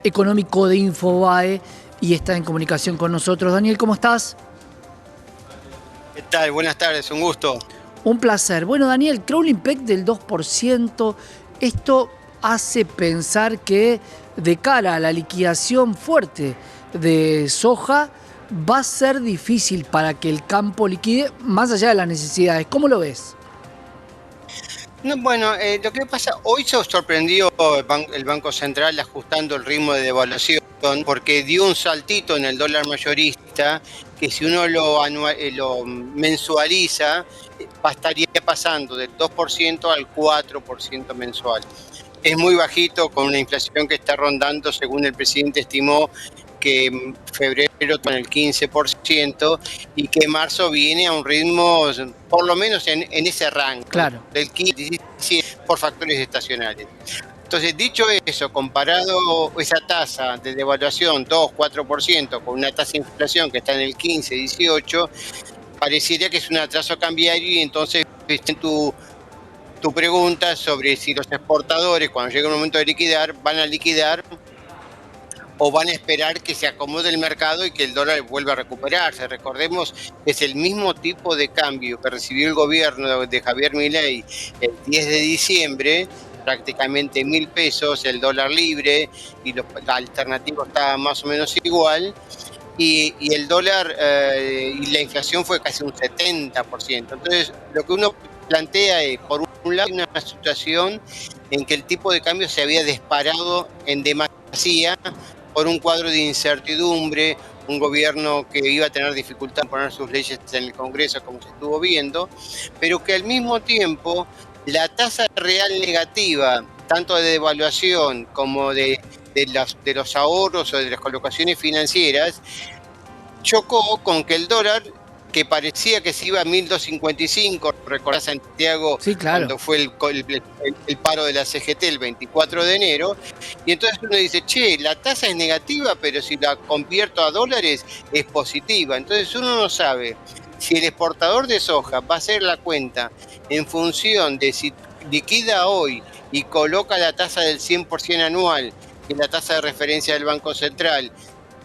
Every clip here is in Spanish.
Económico de Infobae y está en comunicación con nosotros. Daniel, ¿cómo estás? ¿Qué tal? Buenas tardes, un gusto. Un placer. Bueno, Daniel, crawling peg del 2%, esto hace pensar que de cara a la liquidación fuerte de soja va a ser difícil para que el campo liquide más allá de las necesidades. ¿Cómo lo ves? No, bueno, lo que pasa, hoy se sorprendió el Banco Central ajustando el ritmo de devaluación porque dio un saltito en el dólar mayorista que si uno lo mensualiza, estaría pasando del 2% al 4% mensual. Es muy bajito con una inflación que está rondando, según el presidente estimó, que en febrero con el 15% y que marzo viene a un ritmo, por lo menos en ese rango, Claro. del 15 por factores estacionales. Entonces, dicho eso, comparado esa tasa de devaluación 2-4% con una tasa de inflación que está en el 15-18, parecería que es un atraso cambiario y entonces tu pregunta sobre si los exportadores cuando llega el momento de liquidar van a liquidar o van a esperar que se acomode el mercado y que el dólar vuelva a recuperarse. Recordemos que es el mismo tipo de cambio que recibió el gobierno de Javier Milei el 10 de diciembre, prácticamente 1.000 pesos, el dólar libre, y la alternativa estaba más o menos igual, y el dólar y la inflación fue casi un 70%. Entonces, lo que uno plantea es, por un lado, una situación en que el tipo de cambio se había disparado en demasía por un cuadro de incertidumbre, un gobierno que iba a tener dificultad en poner sus leyes en el Congreso, como se estuvo viendo, pero que al mismo tiempo la tasa real negativa, tanto de devaluación como de los ahorros o de las colocaciones financieras, chocó con que el dólar, que parecía que se iba a 1.255, recordás Santiago, Sí, claro. cuando fue el paro de la CGT el 24 de enero, y entonces uno dice, che, la tasa es negativa, pero si la convierto a dólares es positiva. Entonces uno no sabe si el exportador de soja va a hacer la cuenta en función de si liquida hoy y coloca la tasa del 100% anual, que es la tasa de referencia del Banco Central,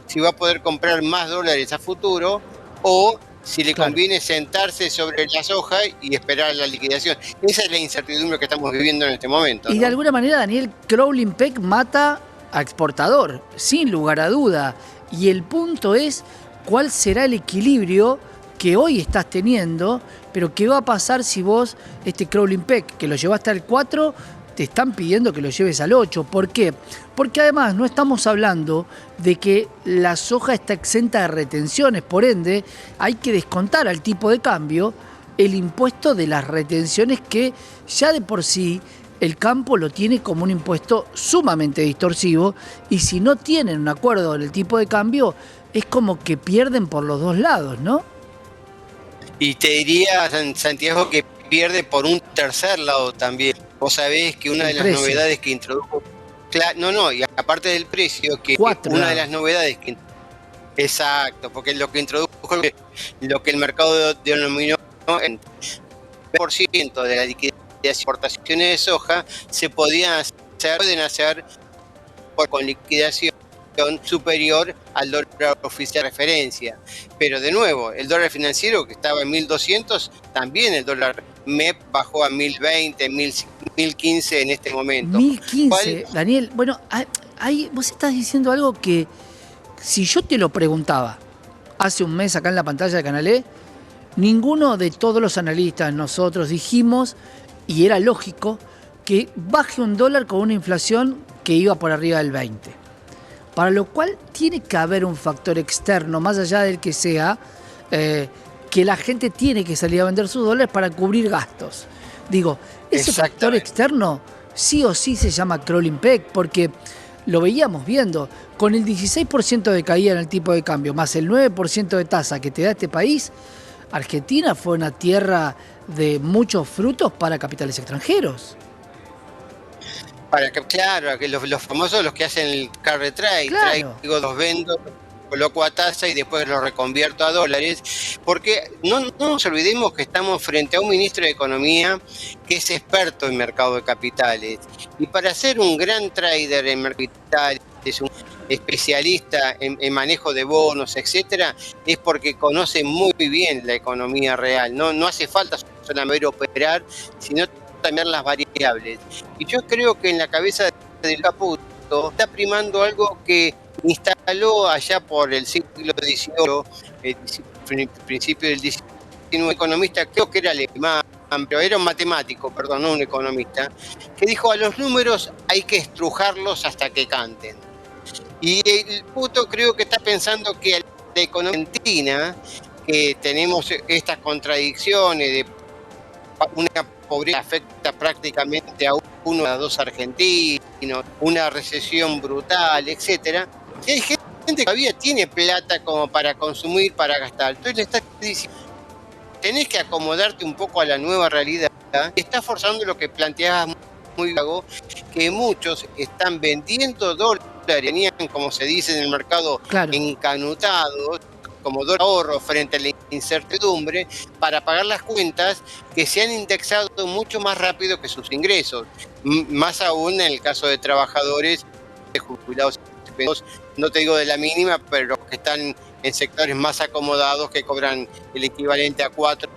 si va a poder comprar más dólares a futuro, o si le conviene sentarse sobre la soja y esperar la liquidación. Esa es la incertidumbre que estamos viviendo en este momento, Y ¿no? de alguna manera, Daniel, crawling peg mata a exportador, sin lugar a duda. Y el punto es cuál será el equilibrio que hoy estás teniendo, pero qué va a pasar si vos, este crawling peg, que lo llevaste al 4, te están pidiendo que lo lleves al 8. ¿Por qué? Porque además no estamos hablando de que la soja está exenta de retenciones, por ende hay que descontar al tipo de cambio el impuesto de las retenciones que ya de por sí el campo lo tiene como un impuesto sumamente distorsivo, y si no tienen un acuerdo en el tipo de cambio es como que pierden por los dos lados, ¿no? Y te diría, Santiago, que pierde por un tercer lado también. Vos sabés que una de las novedades que introdujo... y aparte del precio, que una de las novedades que... Exacto, porque lo que introdujo, lo que el mercado denominó en 20% de la liquidez de exportaciones de soja, pueden hacer con liquidación superior al dólar oficial de referencia. Pero de nuevo, el dólar financiero, que estaba en 1.200, también el dólar MEP bajó a 1.020, 1.015 en este momento. 1.015, Daniel. Bueno, ahí vos estás diciendo algo que si yo te lo preguntaba hace un mes acá en la pantalla de Canal E, ninguno de todos los analistas, nosotros dijimos, y era lógico, que baje un dólar con una inflación que iba por arriba del 20%. Para lo cual tiene que haber un factor externo, más allá del que sea, que la gente tiene que salir a vender sus dólares para cubrir gastos. Digo, ese factor externo sí o sí se llama crawling peg, porque lo veíamos viendo, con el 16% de caída en el tipo de cambio, más el 9% de tasa que te da este país, Argentina fue una tierra de muchos frutos para capitales extranjeros. Claro, que los famosos, los que hacen el carry trade, Claro. traigo, los vendo, coloco a tasa y después los reconvierto a dólares, porque no nos olvidemos que estamos frente a un ministro de Economía que es experto en mercado de capitales, y para ser un gran trader en mercado de capitales, es un especialista en manejo de bonos, etcétera, es porque conoce muy bien la economía real. No hace falta solamente operar, sino también las variables. Y yo creo que en la cabeza del Caputo está primando algo que instaló allá por el siglo XVIII, principio del XIX, un economista, creo que era alemán, pero era un matemático, perdón, no un economista, que dijo: a los números hay que estrujarlos hasta que canten. Y el Puto creo que está pensando que la economía argentina, que tenemos estas contradicciones de una pobreza que afecta prácticamente a uno a dos argentinos, una recesión brutal, etcétera, y hay gente que todavía tiene plata como para consumir, para gastar. Entonces le está diciendo: tenés que acomodarte un poco a la nueva realidad. Está forzando lo que planteabas muy vago, que muchos están vendiendo dólares, venían, como se dice en el mercado, Claro. encanutados, como dólar ahorro frente a la incertidumbre, para pagar las cuentas que se han indexado mucho más rápido que sus ingresos. Más aún en el caso de trabajadores, de jubilados, no te digo de la mínima, pero los que están en sectores más acomodados, que cobran el equivalente a 4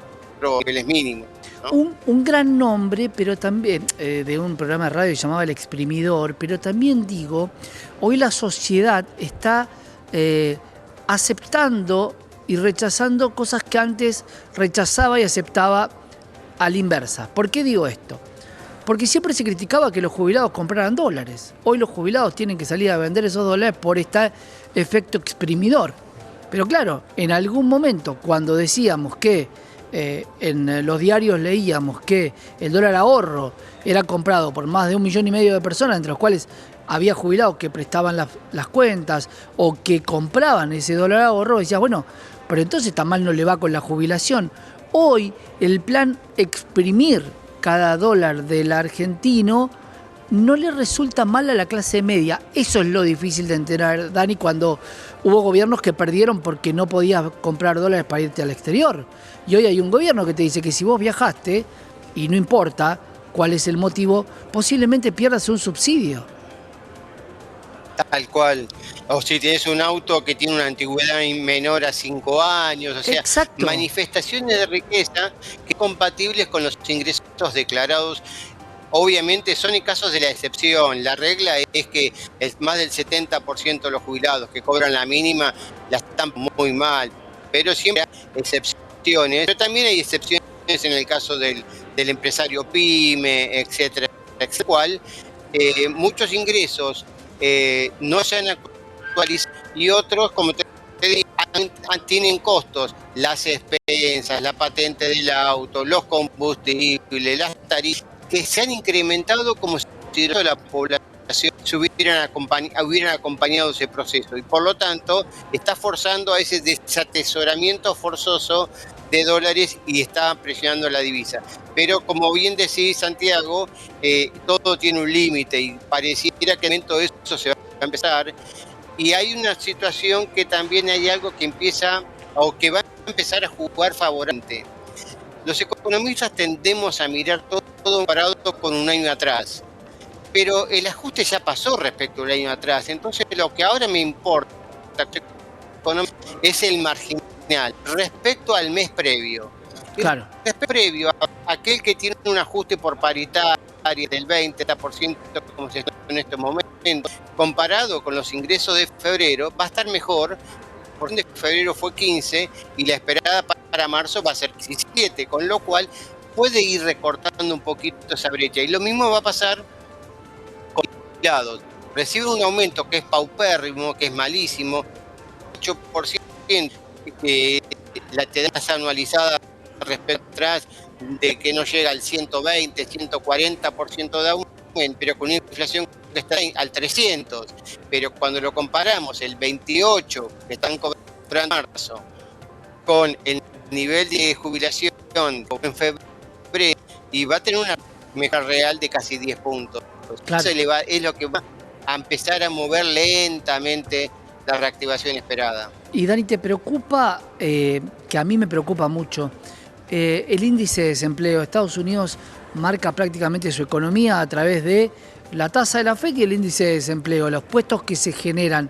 niveles mínimos, ¿no? Un gran nombre, pero también de un programa de radio que llamaba El Exprimidor, pero también digo, hoy la sociedad está aceptando y rechazando cosas que antes rechazaba y aceptaba a la inversa. ¿Por qué digo esto? Porque siempre se criticaba que los jubilados compraran dólares. Hoy los jubilados tienen que salir a vender esos dólares por este efecto exprimidor. Pero claro, en algún momento, cuando decíamos que en los diarios leíamos que el dólar ahorro era comprado por más de 1,5 millones de personas, entre los cuales había jubilados que prestaban las cuentas o que compraban ese dólar ahorro, decías, bueno, pero entonces tan mal no le va con la jubilación. Hoy el plan exprimir cada dólar del argentino no le resulta mal a la clase media. Eso es lo difícil de entender, Dani, cuando hubo gobiernos que perdieron porque no podías comprar dólares para irte al exterior. Y hoy hay un gobierno que te dice que si vos viajaste, y no importa cuál es el motivo, posiblemente pierdas un subsidio. Tal cual. O si tienes un auto que tiene una antigüedad menor a 5 años, o sea, Exacto. manifestaciones de riqueza que son compatibles con los ingresos declarados. Obviamente son en casos de la excepción. La regla es que más del 70% de los jubilados que cobran la mínima la están muy mal, pero siempre hay excepciones. Pero también hay excepciones en el caso del empresario pyme, etcétera, cual muchos ingresos no se han actualizado y otros, como te digo, tienen costos, las expensas, la patente del auto, los combustibles, las tarifas, que se han incrementado como si la población se hubieran acompañado ese proceso, y por lo tanto está forzando a ese desatesoramiento forzoso de dólares y está presionando la divisa. Pero como bien decís, Santiago, todo tiene un límite y pareciera que en momento eso se va a empezar. Y hay una situación que también hay algo que empieza o que va a empezar a jugar favorable. Los economistas tendemos a mirar todo comparado con un año atrás, pero el ajuste ya pasó respecto al año atrás. Entonces lo que ahora me importa es el marginal respecto al mes previo. Claro. El mes previo, aquel que tiene un ajuste por paritaria del 20% como se está en este momento, comparado con los ingresos de febrero, va a estar mejor. Por ende, febrero fue 15 y la esperada para marzo va a ser 17, con lo cual puede ir recortando un poquito esa brecha. Y lo mismo va a pasar con los jubilados. Reciben un aumento que es paupérrimo, que es malísimo, 8%, la tasa anualizada respecto atrás de que no llega al 120, 140% de aumento, pero con una inflación que está al 300. Pero cuando lo comparamos, el 28 que están cobrando en marzo con el nivel de jubilación en febrero, y va a tener una mejora real de casi 10 puntos. Claro. Eso es lo que va a empezar a mover lentamente la reactivación esperada. Y Dani, ¿te preocupa, que a mí me preocupa mucho, el índice de desempleo? Estados Unidos marca prácticamente su economía a través de la tasa de la FED y el índice de desempleo, los puestos que se generan.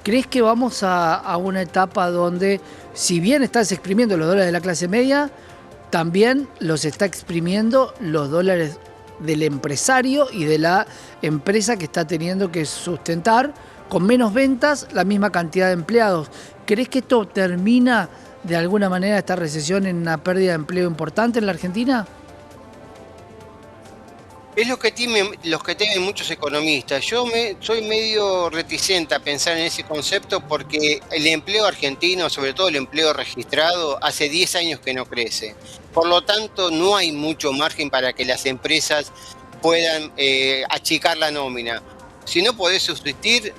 ¿Crees que vamos a una etapa donde, si bien estás exprimiendo los dólares de la clase media, también los está exprimiendo los dólares del empresario y de la empresa que está teniendo que sustentar con menos ventas la misma cantidad de empleados? ¿Crees que esto termina de alguna manera esta recesión en una pérdida de empleo importante en la Argentina? Es los que temen muchos economistas. Soy medio reticente a pensar en ese concepto porque el empleo argentino, sobre todo el empleo registrado, hace 10 años que no crece. Por lo tanto, no hay mucho margen para que las empresas puedan achicar la nómina. Si no podés subsistir,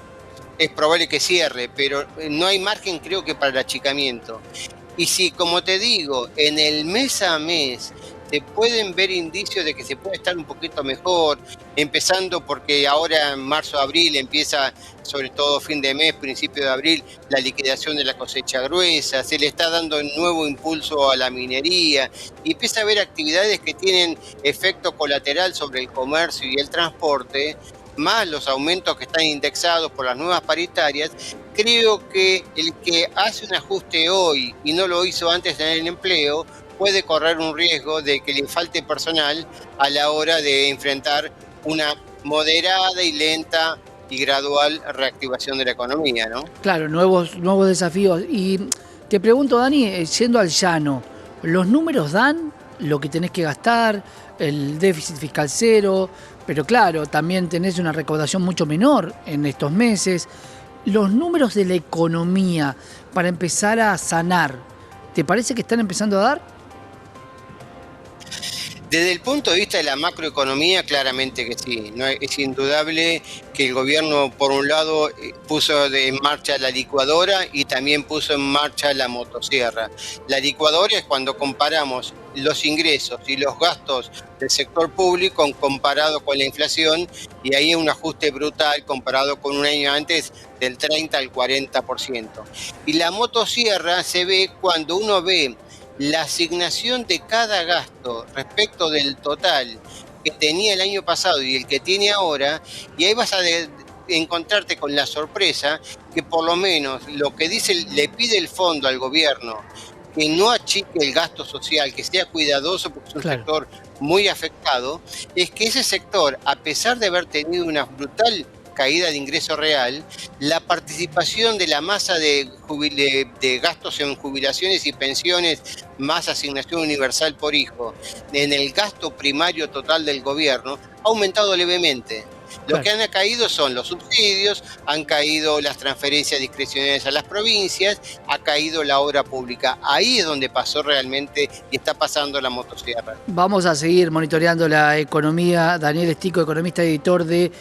es probable que cierre, pero no hay margen, creo que, para el achicamiento. Y si, como te digo, en el mes a mes se pueden ver indicios de que se puede estar un poquito mejor, empezando porque ahora en marzo, abril empieza, sobre todo fin de mes, principio de abril, la liquidación de la cosecha gruesa, se le está dando un nuevo impulso a la minería y empieza a haber actividades que tienen efecto colateral sobre el comercio y el transporte, más los aumentos que están indexados por las nuevas paritarias. Creo que el que hace un ajuste hoy y no lo hizo antes en el empleo puede correr un riesgo de que le falte personal a la hora de enfrentar una moderada y lenta y gradual reactivación de la economía, ¿no? Claro, nuevos desafíos. Y te pregunto, Dani, yendo al llano, ¿los números dan lo que tenés que gastar, el déficit fiscal cero? Pero claro, también tenés una recaudación mucho menor en estos meses. Los números de la economía para empezar a sanar, ¿te parece que están empezando a dar? Desde el punto de vista de la macroeconomía, claramente que sí. No es indudable que el gobierno, por un lado, puso en marcha la licuadora y también puso en marcha la motosierra. La licuadora es cuando comparamos los ingresos y los gastos del sector público comparado con la inflación, y ahí hay un ajuste brutal comparado con un año antes del 30 al 40%. Y la motosierra se ve cuando uno ve la asignación de cada gasto respecto del total que tenía el año pasado y el que tiene ahora, y ahí vas a encontrarte con la sorpresa que por lo menos lo que le pide el fondo al gobierno, que no achique el gasto social, que sea cuidadoso porque es un sector muy afectado, es que ese sector, a pesar de haber tenido una brutal caída de ingreso real, la participación de la masa de gastos en jubilaciones y pensiones más asignación universal por hijo en el gasto primario total del gobierno ha aumentado levemente. Lo que han caído son los subsidios, han caído las transferencias discrecionales a las provincias, ha caído la obra pública. Ahí es donde pasó realmente y está pasando la motosierra. Vamos a seguir monitoreando la economía. Daniel Estico, economista y editor de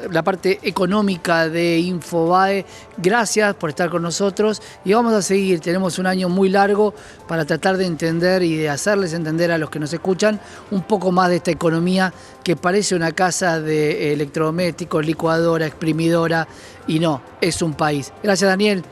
la parte económica de Infobae. Gracias por estar con nosotros y vamos a seguir. Tenemos un año muy largo para tratar de entender y de hacerles entender a los que nos escuchan un poco más de esta economía que parece una casa de electrodomésticos, licuadora, exprimidora, y no, es un país. Gracias, Daniel.